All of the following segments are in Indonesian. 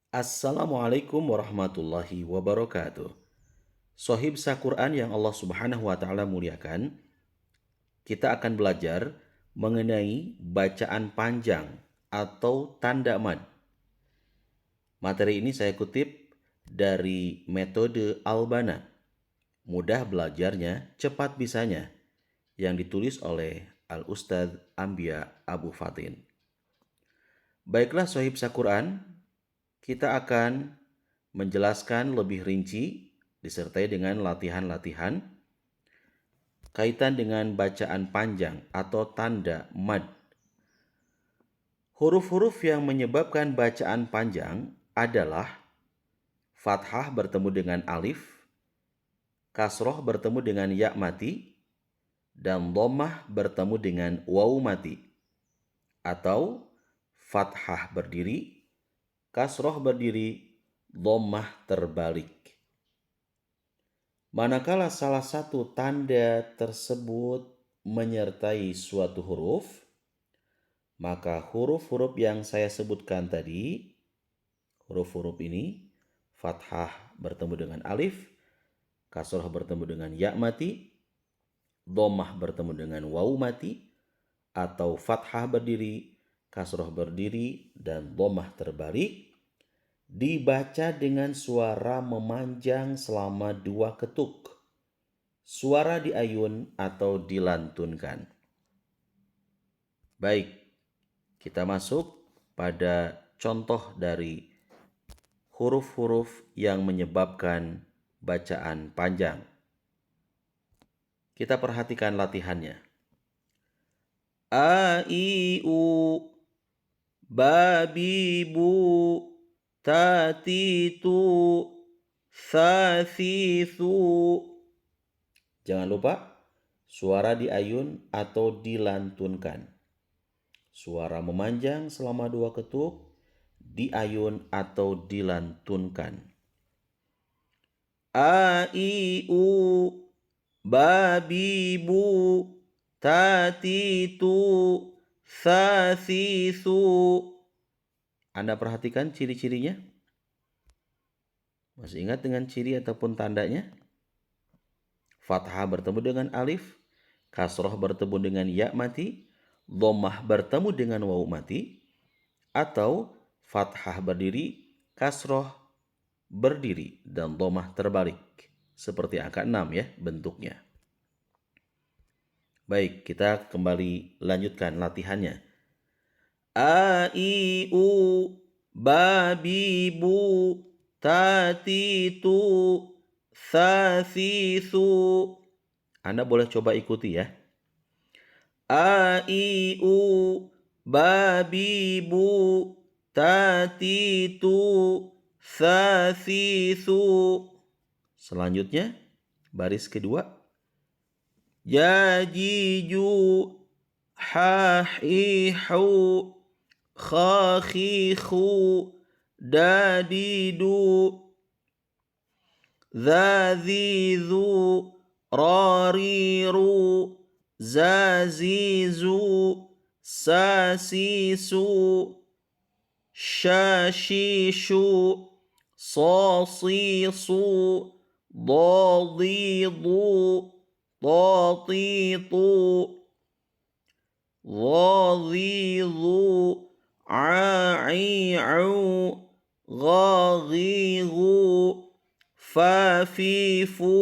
Assalamualaikum warahmatullahi wabarakatuh. Sohib Quran yang Allah Subhanahu wa Ta'ala muliakan, kita akan belajar mengenai bacaan panjang atau tanda mad. Materi ini saya kutip dari metode Albana. Mudah belajarnya, cepat bisanya, yang ditulis oleh Al-Ustadz Ambia Abu Fatin. Baiklah Sohib Quran, kita akan menjelaskan lebih rinci disertai dengan latihan-latihan kaitan dengan bacaan panjang atau tanda mad. Huruf-huruf yang menyebabkan bacaan panjang adalah fathah bertemu dengan alif, kasroh bertemu dengan ya mati, dan dhammah bertemu dengan waw mati. Atau fathah berdiri, kasroh berdiri, dhammah terbalik. Manakala salah satu tanda tersebut menyertai suatu huruf, maka huruf-huruf yang saya sebutkan tadi, huruf-huruf ini, fathah bertemu dengan alif, kasroh bertemu dengan ya mati, dhammah bertemu dengan waw mati, atau fathah berdiri, kasroh berdiri, dan dhammah terbalik, dibaca dengan suara memanjang selama 2 ketuk. Suara diayun atau dilantunkan. Baik, kita masuk pada contoh dari huruf-huruf yang menyebabkan bacaan panjang. Kita perhatikan latihannya. A, I, U, babi, bu, tati, tu, thasi, su. Jangan lupa suara diayun atau dilantunkan. Suara memanjang selama 2 ketuk, diayun atau dilantunkan. A, I, U, babi, bu, tati, tu, thasi, su. Anda perhatikan ciri-cirinya? Masih ingat dengan ciri ataupun tandanya? Fathah bertemu dengan alif, kasroh bertemu dengan ya mati, dhammah bertemu dengan waw mati, atau fathah berdiri, kasroh berdiri, dan dhammah terbalik. Seperti angka 6 ya bentuknya. Baik, kita kembali lanjutkan latihannya. A, I, U, babi, bu, tati, tu, thasi, su. Anda boleh coba ikuti ya. A, I, U, babi, bu, tati, tu, thasi, su. Selanjutnya, baris kedua. Ya, ji, ju, ha, hi, hu, kha, khi, khu, da, di, du, dha, zi, zu, ra, ri, ru, za, zi, zu, sa, si, su, sha, shi, shu, sa, si, su, da, di, du, ta, ti, tu, dha, zi, zu, a, i, u, gha, ghi, gu, fa, fi, fu,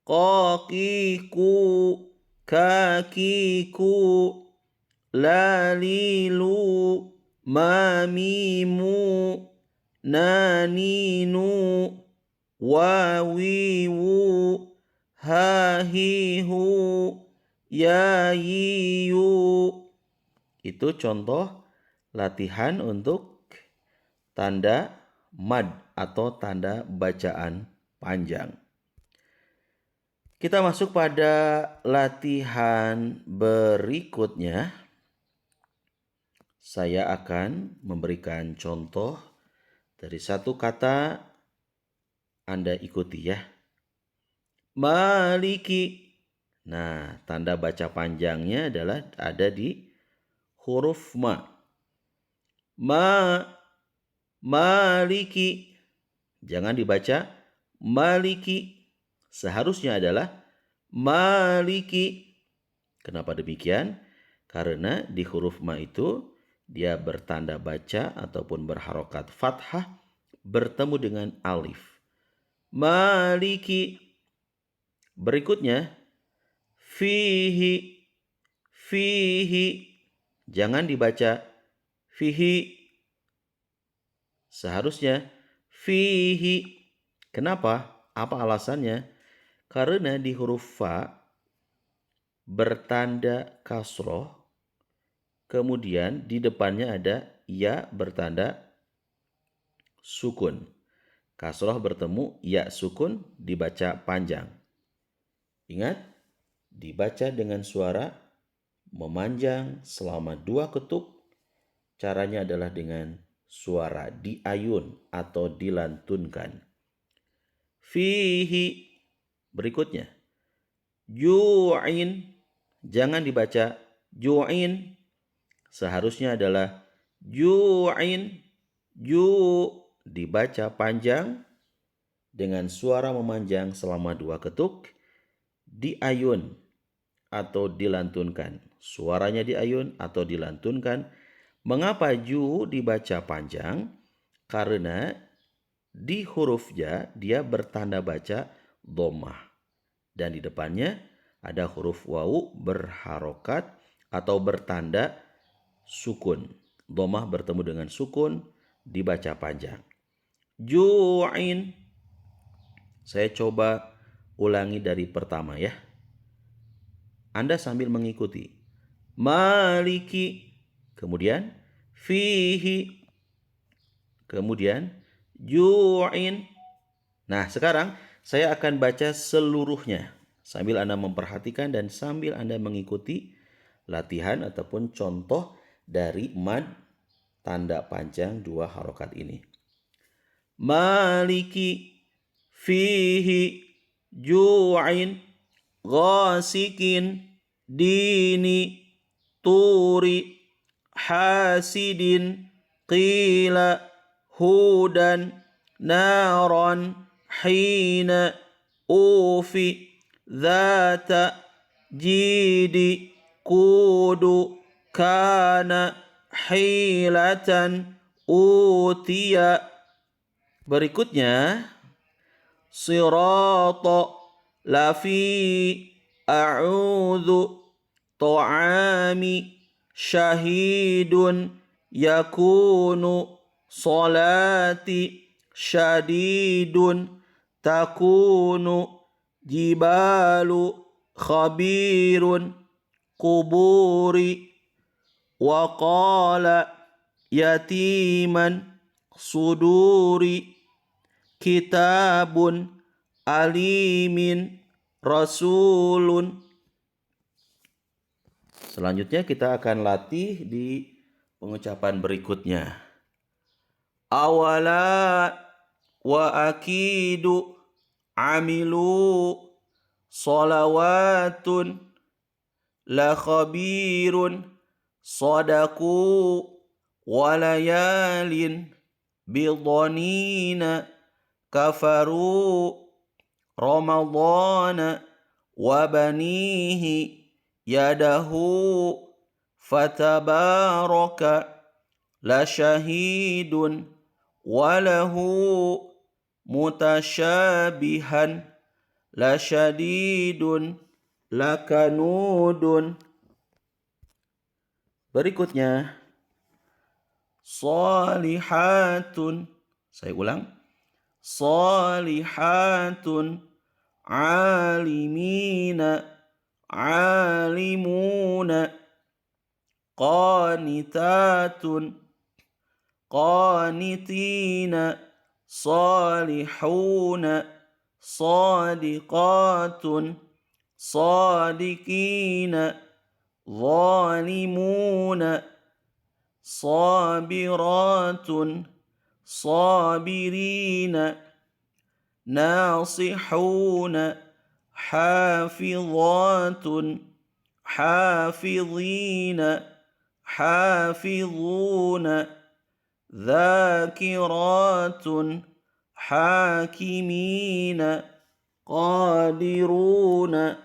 qa, ki, ku, ka, ki, ku, la, li, lu, ma, mi, mu, na, ni, nu, wa, wi, wu, ha, hi, hu, ya, yi, yu. Itu contoh latihan untuk tanda mad atau tanda bacaan panjang. Kita masuk pada latihan berikutnya. Saya akan memberikan contoh dari satu kata, Anda ikuti ya. Maliki. Nah, tanda baca panjangnya adalah ada di huruf ma. Ma, maliki. Jangan dibaca maliki. Seharusnya adalah maliki. Kenapa demikian? Karena di huruf ma itu dia bertanda baca ataupun berharokat fathah bertemu dengan alif. Maliki. Berikutnya fihi. Fihi. Jangan dibaca fihi. Seharusnya fihi. Kenapa? Apa alasannya? Karena di huruf fa bertanda kasroh, kemudian di depannya ada ya bertanda sukun. Kasroh bertemu ya sukun dibaca panjang. Ingat, dibaca dengan suara memanjang selama 2 ketuk. Caranya adalah dengan suara diayun atau dilantunkan. Fihi. Berikutnya ju'in. Jangan dibaca ju'in. Seharusnya adalah ju'in. Ju dibaca panjang dengan suara memanjang selama 2 ketuk. Diayun atau dilantunkan. Suaranya diayun atau dilantunkan. Mengapa ju dibaca panjang? Karena di huruf ja dia bertanda baca dhammah. Dan di depannya ada huruf wawu berharokat atau bertanda sukun. Dhammah bertemu dengan sukun dibaca panjang. Ju'in. Saya coba ulangi dari pertama ya. Anda sambil mengikuti. Maliki. Kemudian fihi. Kemudian ju'in. Nah, sekarang saya akan baca seluruhnya sambil Anda memperhatikan dan sambil Anda mengikuti latihan ataupun contoh dari mad tanda panjang 2 harokat ini. Maliki fihi ju'in ghasikin dini turi hasidin qila hudan naran hina ufi dhata jidi kudu kana hilatan utiya. Berikutnya sirata lafi a'udhu ta'ami syahidun yakunu salati syadidun takunu jibalu khabirun kuburi waqala yatiman suduri kitabun alimin rasulun. Selanjutnya kita akan latih di pengucapan berikutnya. Awala wa akidu amilu salawatun la khabirun sadaku walayalin bidhanina kafaru ramadana wabanihi yadahu fatabaraka la syahidun walahu mutasyabihan la syadidun la kanudun. Berikutnya salihatun. Saya ulang. Salihatun alimina alimuna qanitatun qanitina salihuna sadiqatun sadiqina zalimuna sabiratun sabirina nasihuna hafizatun hafizina hafizuna Dzakiratun. Hakimina. Qadiruna.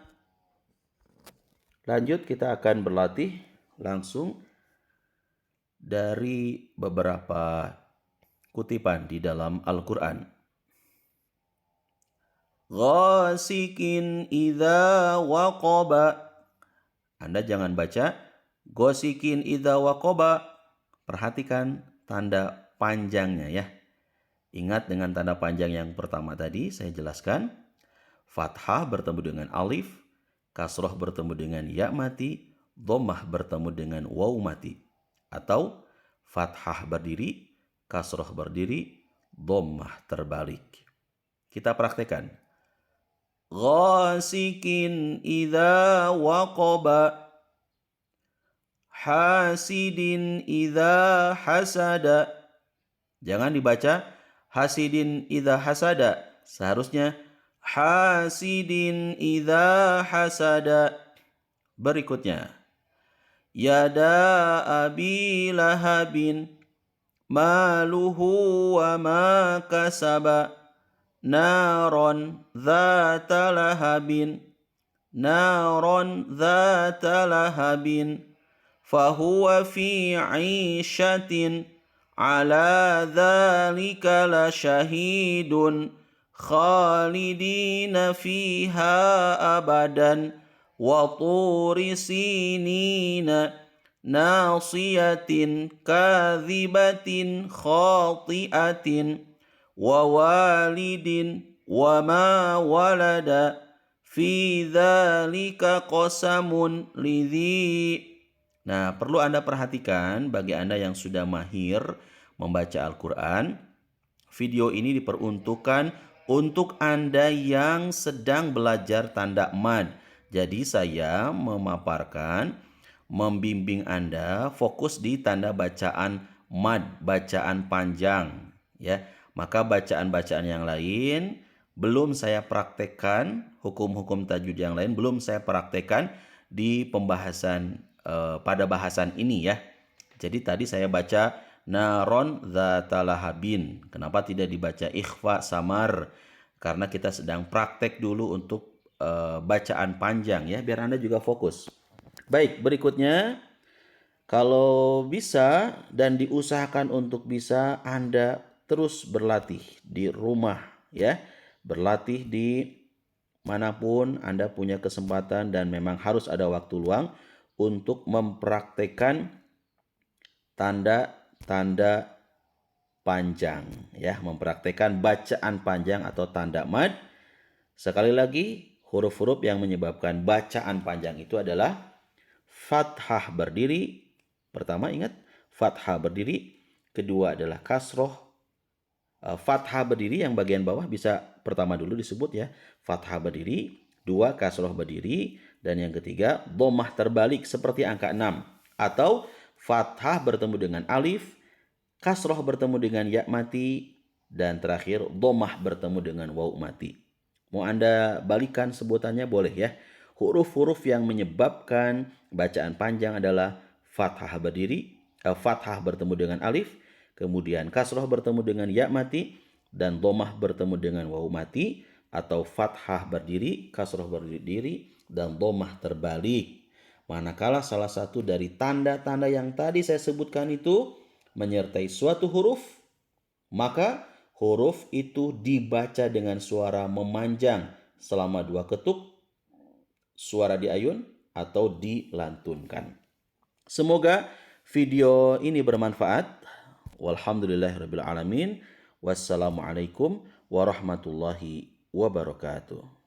Lanjut kita akan berlatih langsung dari beberapa kutipan di dalam Al-Quran. Ghasikin idza waqaba. Anda jangan baca ghasikin idza waqaba. Perhatikan tanda panjangnya ya. Ingat dengan tanda panjang yang pertama tadi saya jelaskan. Fathah bertemu dengan alif, kasroh bertemu dengan ya mati, dhammah bertemu dengan waw mati. Atau fathah berdiri, kasroh berdiri, dhammah terbalik. Kita praktekkan. Ghasikin idza waqaba. Hasidin idza hasada. Jangan dibaca hasidin idza hasada. Seharusnya hasidin idza hasada. Berikutnya. Yada abi lahabin maluhu wa ma kasaba. Naron dzata lahabin. Naron dzata lahabin. Fahuwa fi 'ishatin 'ala dzalika lasyahidun. Khalidina fiha abadan. Wa turi sinina. Nasiyatin kadhibatin khati'atin. Wa walidin wa ma walada. Fi dzalika qasamun lidhi. Nah, perlu Anda perhatikan bagi Anda yang sudah mahir membaca Al-Quran, video ini diperuntukkan untuk Anda yang sedang belajar tanda mad. Jadi saya memaparkan, membimbing Anda fokus di tanda bacaan mad, bacaan panjang ya. Maka bacaan-bacaan yang lain belum saya praktekkan, hukum-hukum tajwid yang lain belum saya praktekkan di pembahasan pada bahasan ini ya. Jadi tadi saya baca naron dzata lahabin. Kenapa tidak dibaca ikhfa samar? Karena kita sedang praktek dulu untuk bacaan panjang ya, biar Anda juga fokus. Baik, berikutnya kalau bisa dan diusahakan untuk bisa, Anda terus berlatih di rumah ya. Berlatih di manapun Anda punya kesempatan dan memang harus ada waktu luang untuk mempraktekkan tanda-tanda panjang ya, mempraktekkan bacaan panjang atau tanda mad. Sekali lagi, huruf-huruf yang menyebabkan bacaan panjang itu adalah fathah berdiri. Pertama ingat, fathah berdiri. Kedua adalah kasroh. Fathah berdiri yang bagian bawah bisa pertama dulu disebut ya, fathah berdiri. Dua, kasroh berdiri. Dan yang ketiga, dhammah terbalik seperti angka 6. Atau fathah bertemu dengan alif, kasroh bertemu dengan ya mati, dan terakhir dhammah bertemu dengan waw mati. Mau Anda balikan sebutannya boleh ya. Huruf-huruf yang menyebabkan bacaan panjang adalah fathah berdiri, fathah bertemu dengan alif, kemudian kasroh bertemu dengan ya mati, dan dhammah bertemu dengan waw mati, atau fathah berdiri, kasroh berdiri, dan dhammah terbalik. Manakala salah satu dari tanda-tanda yang tadi saya sebutkan itu menyertai suatu huruf, maka huruf itu dibaca dengan suara memanjang selama 2 ketuk, suara diayun atau dilantunkan. Semoga video ini bermanfaat. Walhamdulillahirabbil alamin. Wassalamualaikum warahmatullahi wabarakatuh.